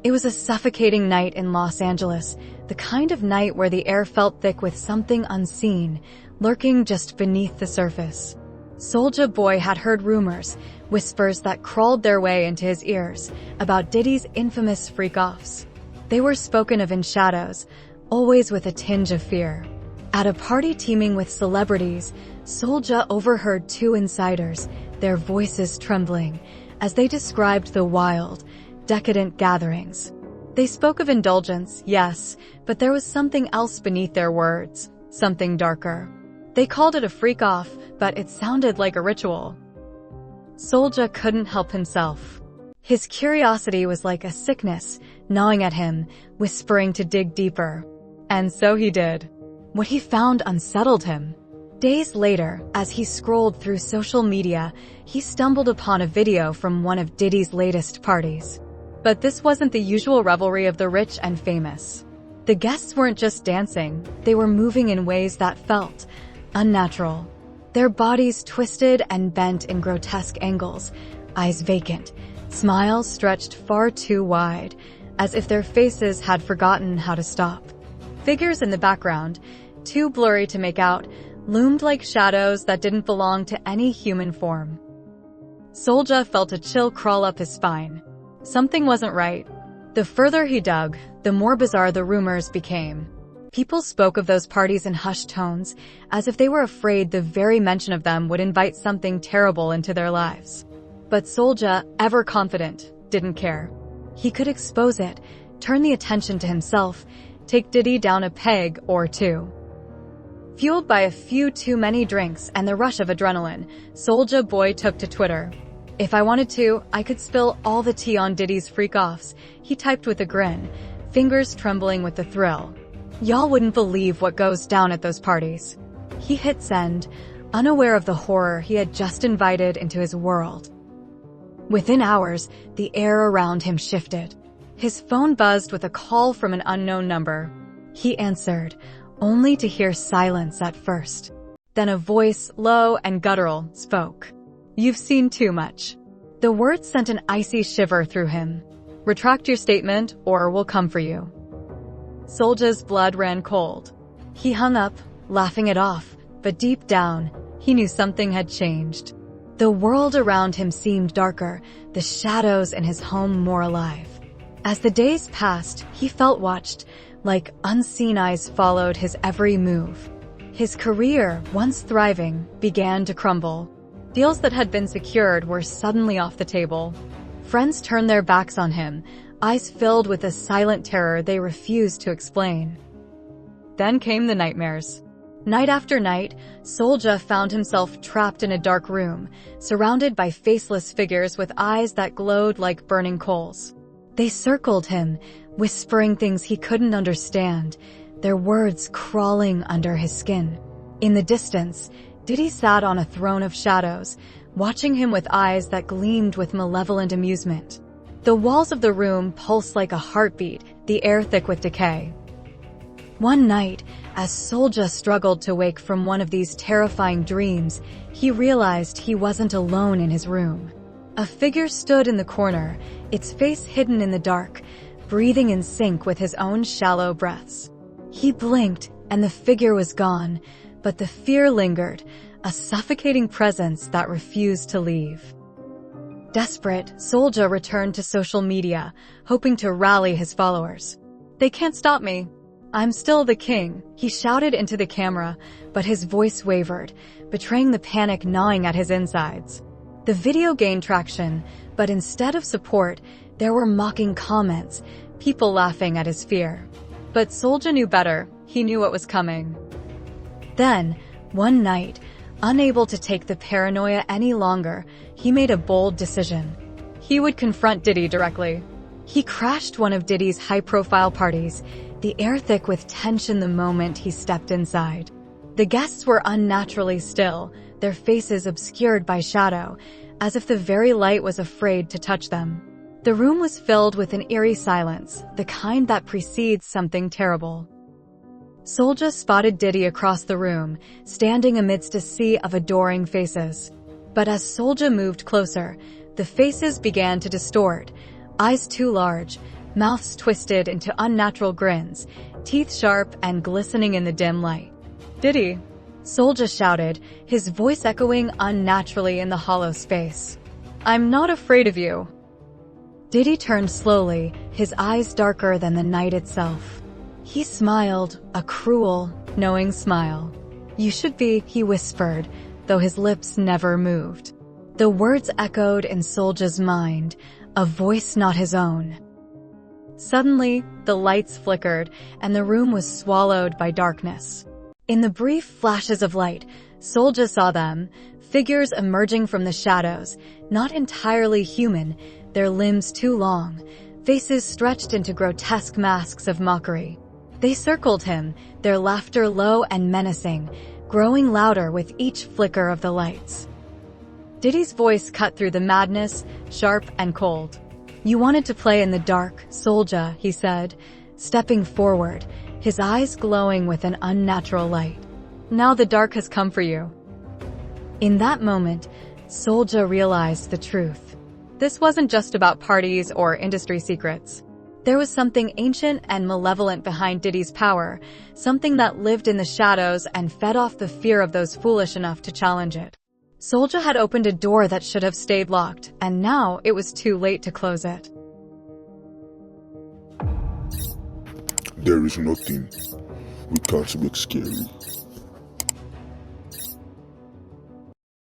It was a suffocating night in Los Angeles, the kind of night where the air felt thick with something unseen, lurking just beneath the surface. Soulja Boy had heard rumors, whispers that crawled their way into his ears, about Diddy's infamous freak-offs. They were spoken of in shadows, always with a tinge of fear. At a party teeming with celebrities, Soulja overheard two insiders, their voices trembling, as they described the wild, decadent gatherings. They spoke of indulgence, yes, but there was something else beneath their words, something darker. They called it a freak-off, but it sounded like a ritual. Soulja couldn't help himself. His curiosity was like a sickness, gnawing at him, whispering to dig deeper. And so he did. What he found unsettled him. Days later, as he scrolled through social media, he stumbled upon a video from one of Diddy's latest parties. But this wasn't the usual revelry of the rich and famous. The guests weren't just dancing, they were moving in ways that felt unnatural. Their bodies twisted and bent in grotesque angles, eyes vacant, smiles stretched far too wide, as if their faces had forgotten how to stop. Figures in the background, too blurry to make out, loomed like shadows that didn't belong to any human form. Soulja felt a chill crawl up his spine. Something wasn't right. The further he dug, the more bizarre the rumors became. People spoke of those parties in hushed tones, as if they were afraid the very mention of them would invite something terrible into their lives. But Soulja, ever confident, didn't care. He could expose it, turn the attention to himself, take Diddy down a peg or two. Fueled by a few too many drinks and the rush of adrenaline, Soulja Boy took to Twitter. "If I wanted to, I could spill all the tea on Diddy's freak-offs," he typed with a grin, fingers trembling with the thrill. "Y'all wouldn't believe what goes down at those parties." He hit send, unaware of the horror he had just invited into his world. Within hours, the air around him shifted. His phone buzzed with a call from an unknown number. He answered, only to hear silence at first. Then a voice, low and guttural, spoke. "You've seen too much." The words sent an icy shiver through him. "Retract your statement, or we'll come for you." Soulja's blood ran cold. He hung up, laughing it off, but deep down, he knew something had changed. The world around him seemed darker, the shadows in his home more alive. As the days passed, he felt watched, like unseen eyes followed his every move. His career, once thriving, began to crumble. Deals that had been secured were suddenly off the table. Friends turned their backs on him, eyes filled with a silent terror they refused to explain. Then came the nightmares. Night after night, Soulja found himself trapped in a dark room, surrounded by faceless figures with eyes that glowed like burning coals. They circled him, whispering things he couldn't understand, their words crawling under his skin. In the distance, Diddy sat on a throne of shadows, watching him with eyes that gleamed with malevolent amusement. The walls of the room pulsed like a heartbeat, the air thick with decay. One night, as Soulja struggled to wake from one of these terrifying dreams, he realized he wasn't alone in his room. A figure stood in the corner, its face hidden in the dark, breathing in sync with his own shallow breaths. He blinked, and the figure was gone, but the fear lingered, a suffocating presence that refused to leave. Desperate, Soulja returned to social media, hoping to rally his followers. "They can't stop me. I'm still the king," he shouted into the camera, but his voice wavered, betraying the panic gnawing at his insides. The video gained traction, but instead of support, there were mocking comments, people laughing at his fear. But Soulja knew better. He knew what was coming. Then, one night, unable to take the paranoia any longer, he made a bold decision. He would confront Diddy directly. He crashed one of Diddy's high-profile parties, the air thick with tension the moment he stepped inside. The guests were unnaturally still, their faces obscured by shadow, as if the very light was afraid to touch them. The room was filled with an eerie silence, the kind that precedes something terrible. Soulja spotted Diddy across the room, standing amidst a sea of adoring faces. But as Soulja moved closer, the faces began to distort, eyes too large, mouths twisted into unnatural grins, teeth sharp and glistening in the dim light. "Diddy!" Soulja shouted, his voice echoing unnaturally in the hollow space. "I'm not afraid of you." Diddy turned slowly, his eyes darker than the night itself. He smiled, a cruel, knowing smile. "You should be," he whispered, though his lips never moved. The words echoed in Soulja's mind, a voice not his own. Suddenly, the lights flickered, and the room was swallowed by darkness. In the brief flashes of light, Soulja saw them, figures emerging from the shadows, not entirely human, their limbs too long, faces stretched into grotesque masks of mockery. They circled him, their laughter low and menacing, growing louder with each flicker of the lights. Diddy's voice cut through the madness, sharp and cold. "You wanted to play in the dark, Soulja," he said, stepping forward, his eyes glowing with an unnatural light. "Now the dark has come for you." In that moment, Soulja realized the truth. This wasn't just about parties or industry secrets. There was something ancient and malevolent behind Diddy's power, something that lived in the shadows and fed off the fear of those foolish enough to challenge it. Soulja had opened a door that should have stayed locked, and now it was too late to close it. There is nothing we can't make scary.